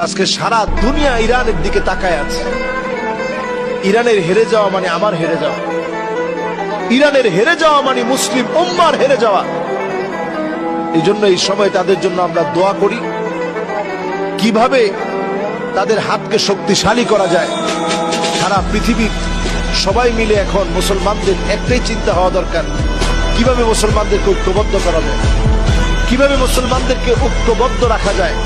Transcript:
আজকে সারা দুনিয়া ইরানের দিকে তাকায় আছে। ইরানের হেরে যাওয়া মানে আমার হেরে যাওয়া, ইরানের হেরে যাওয়া মানে মুসলিম উম্মার হেরে যাওয়া। এই জন্য এই সময় তাদের জন্য আমরা দোয়া করি, কিভাবে তাদের হাতকে শক্তিশালী করা যায়। সারা পৃথিবীর সবাই মিলে এখন মুসলমানদের একটাই চিন্তা হওয়া দরকার, কিভাবে মুসলমানদেরকে ঐক্যবদ্ধ করা যায়, কিভাবে মুসলমানদেরকে ঐক্যবদ্ধ রাখা যায়।